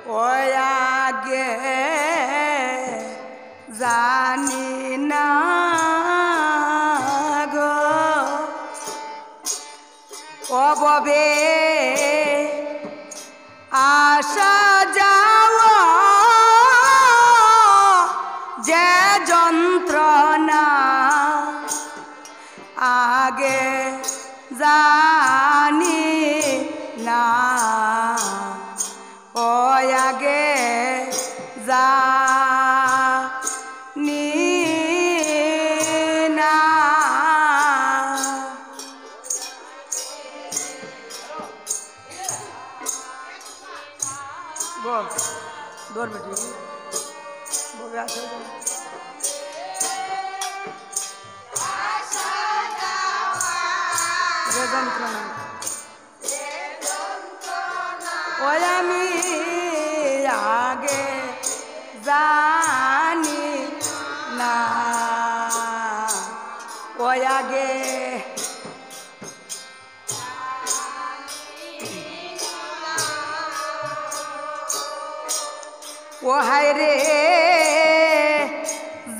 ওই আগে জানি না গো অববে আসা যাওয়া যে যন্ত্রণা আগে জানি না ও আগে জানি না বল দৌড় বেটি বলে আসো যন্ত্রণা ওই আমি আগে জানি না ওই আগে ও হায় রে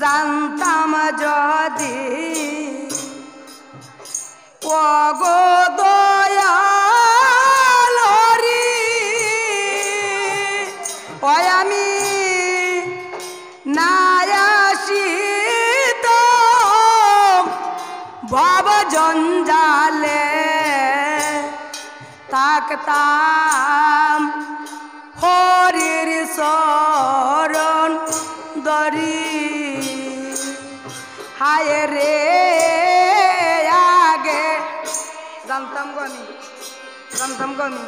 জানতাম যদি ও গো দয়াল হরি ওই আমি না আসিত ভব জঞ্জালে থাকতাম হরির শরণ দরি হায় রে আগে জানতাম গো আমি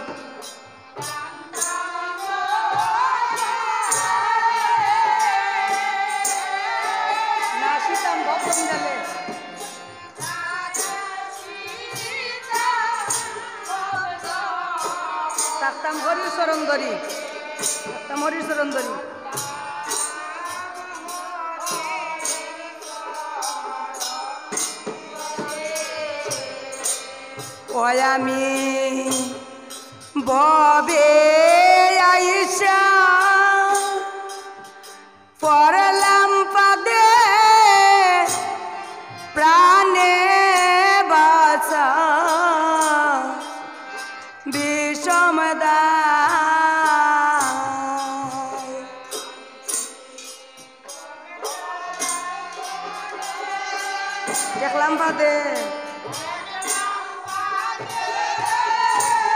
না আসিতাম ভব জঞ্জালে থাকতাম হরির শরণ ধরি ওই আমি ভবে আইসা পড়লাম পাদে প্রাণে বাসা বিষমদা দেখলাম পাদে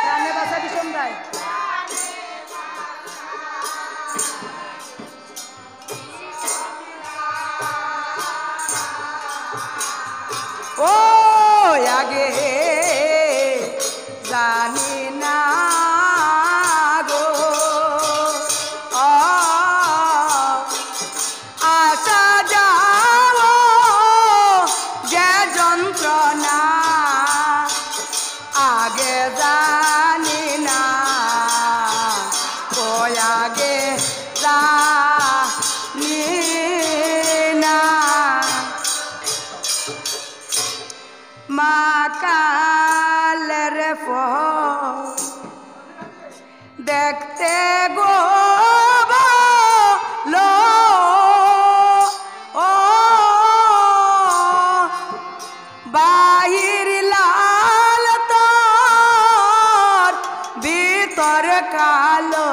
প্রাণে বাসা বিষম দায় ও আগে জানি না গো আসা যাও যে যন্ত্রণা আগে জানি না ও আগে জানি না মা কালের দেখতে গো লো ও বাহির লাল তোর ভিতর কালো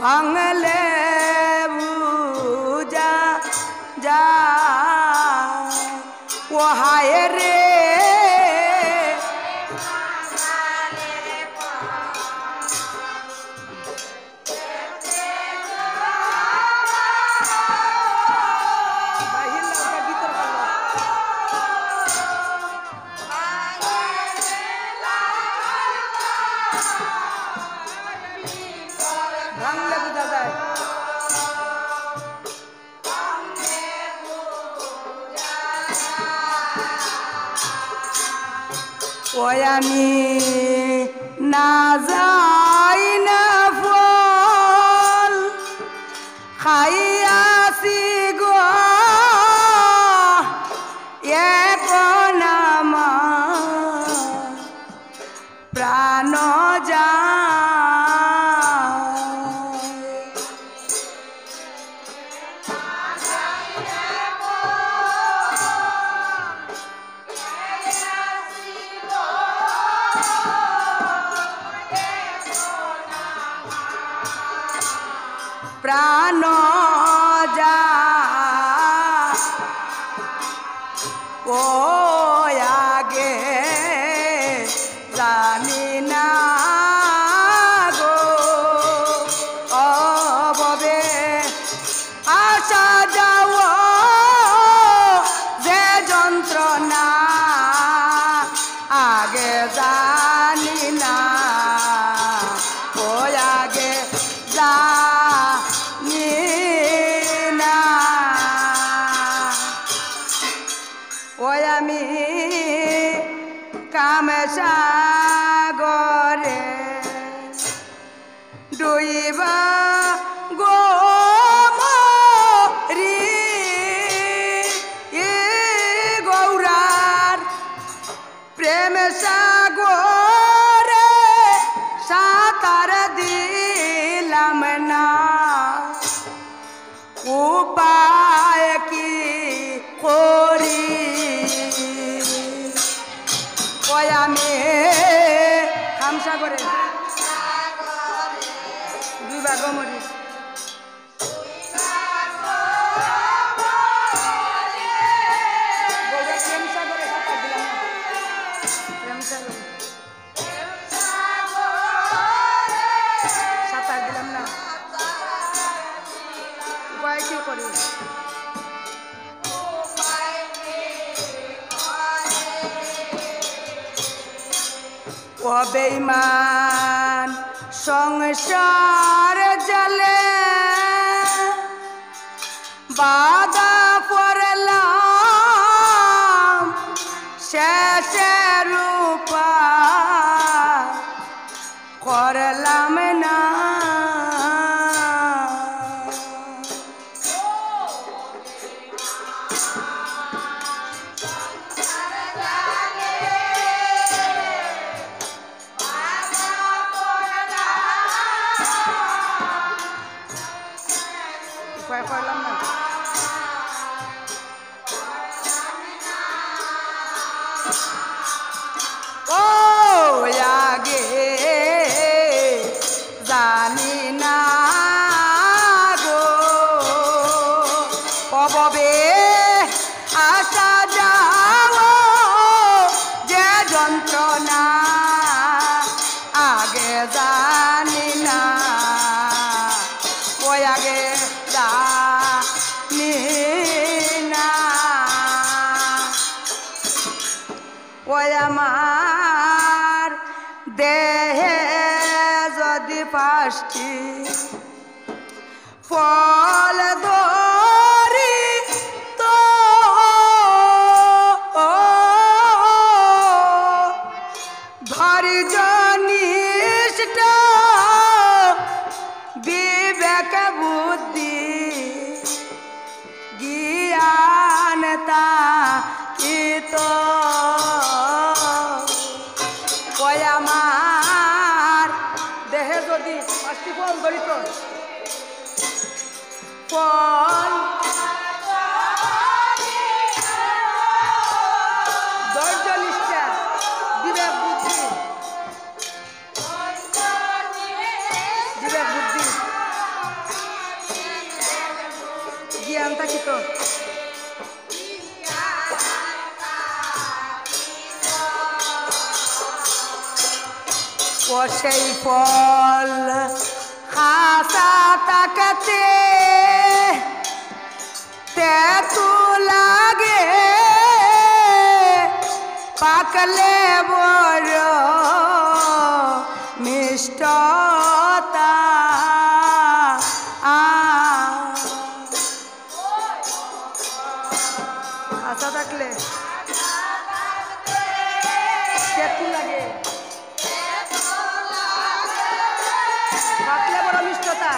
ভাঙলে বুঝা যা ও হায় রে ভাঙলে বোঝা যায় ওই আমি না যাই না ফল খাইয়াছি গো এখন আমার প্রাণ যায় প্রাণ যা ও আগে জানি না গো অববে আসা যাও যে যন্ত্রণা আগে জানি না ও আগে জানি না ওই আমি কামসাগরে ডুইবা গো মরি গৌরার প্রেম সাগরে সাঁতার দিলাম না উপায় কি করি ওই আমি খামসাগরে দুই ভাগ মরি সাঁতার দিলাম না উপায় কি করি ও বেঈমান সংসার জলে বাধা পড়লাম শেষের উপায় করলাম না করলাম না ও আগে জানি না গো কবে আসা যাও যে যন্ত্রণা আগে জানি না ওই আগে জানি না ওই আমার দেহে যদি পাঁচটি ফল ধরি তো ধরি জনিষ্ঠ বিবেক বুদ্ধি জ্ঞানতা তো কয় আমার দেহে যদি পাঁচটি ফল ধরিত ফল ধৈর্য নিষ্ঠা বিবেক বুদ্ধি জ্ঞান থাকিত ও সেই ফল খাসা তাকাতে তেতু লাগে পাকলে বড় মিষ্টতা খাসা থাকলে তেতু লাগে পাকলে বড় মিষ্টতা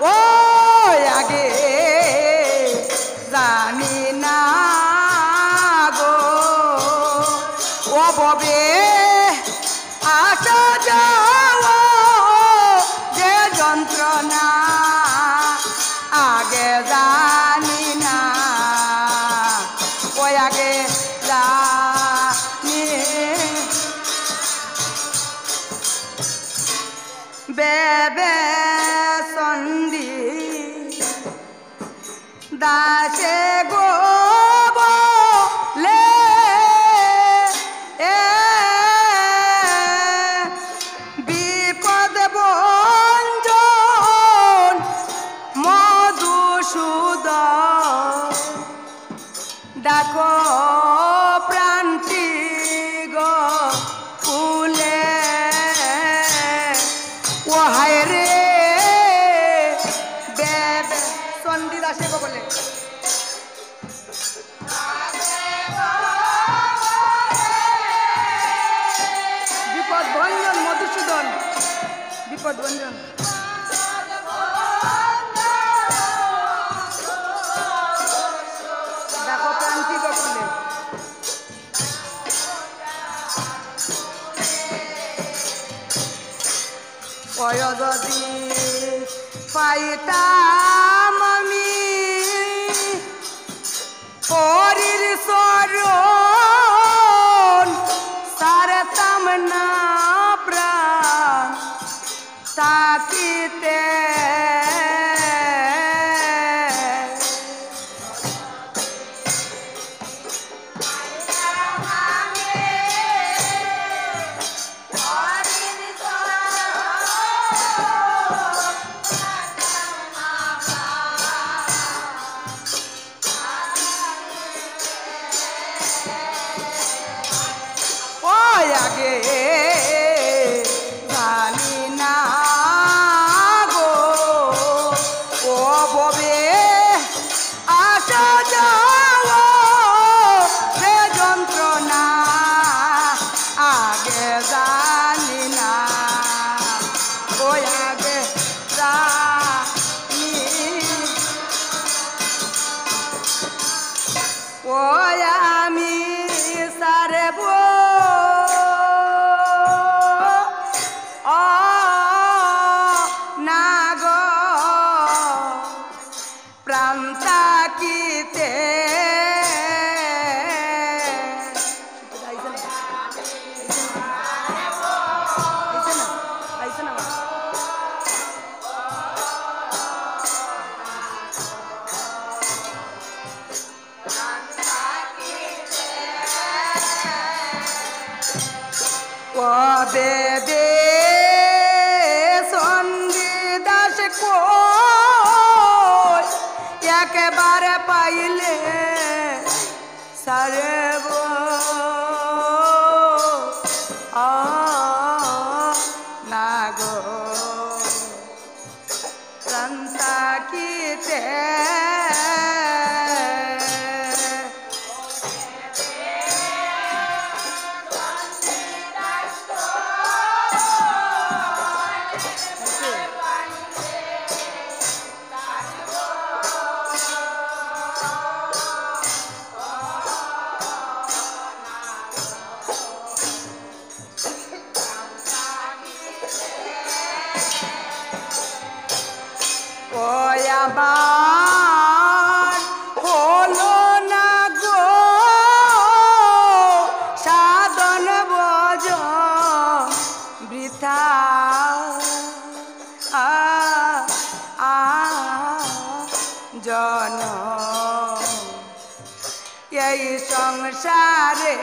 ও আগে জানি না গো ও ববে আসা যাও যে যন্ত্রণা আগে জানি না ও আগে দাসে গো বলে বিপদ ভঞ্জন মধুসূদন ডাকো প্রান্তি গো ফুলে ও হায় রে বেবে চণ্ডী দাসে গো বলে বিপদ ভঞ্জন মধুসূদন বিপদ ভঞ্জন দেখো প্রান্তি গো ফুলে যদি পাইতাম আমি হরির শরণ সারতাম না প্রাণ তাকিতে আগে জানি না গো ও ববে আসা যাও সে যন্ত্রণা আগে জানি না ওই আগে জানি ওই আমি সারব প্রান্তাকিতে ও বেবে চণ্ডী দাস কই একেবারে পাইলে সারেব না গো প্রান্তাকিতে ওই আমার হলো না গো সাধন বজ বৃথা জন এই সংসারে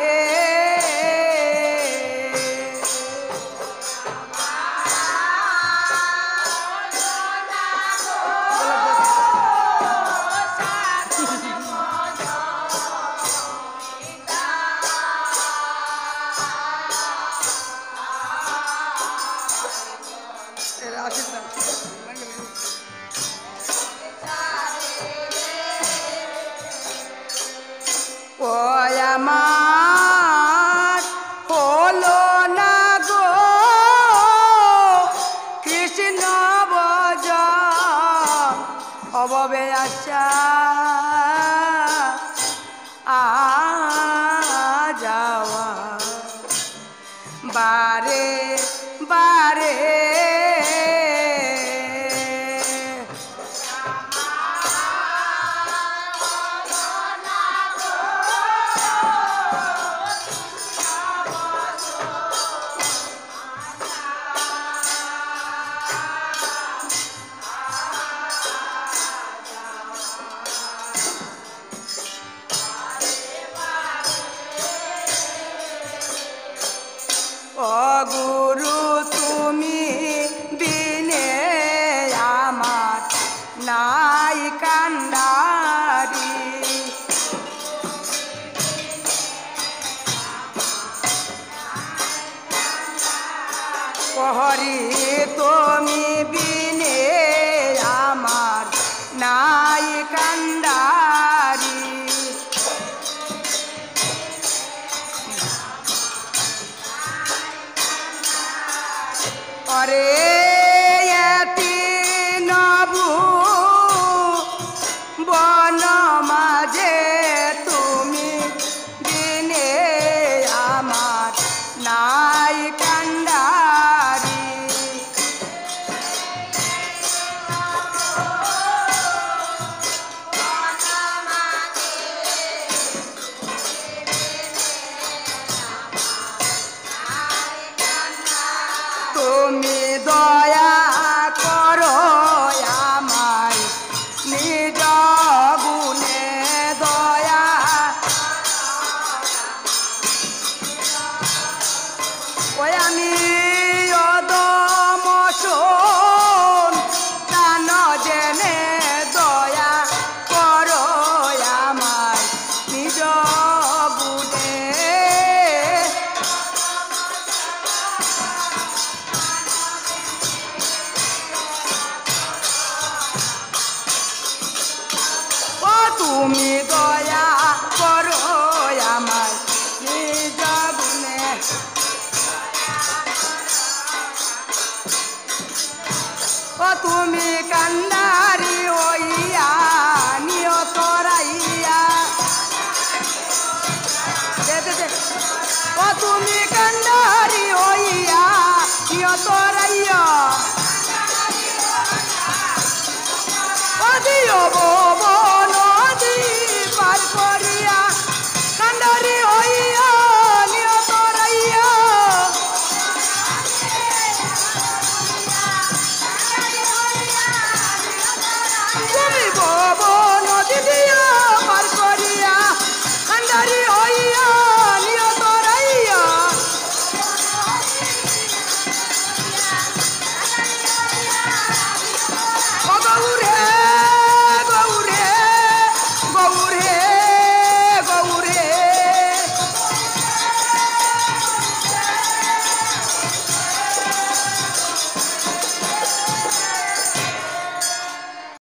ও আমার হলো না গো কৃষ্ণ বজ অববে আশা যাওয়া বারে বারে ও তুমি কান্দাও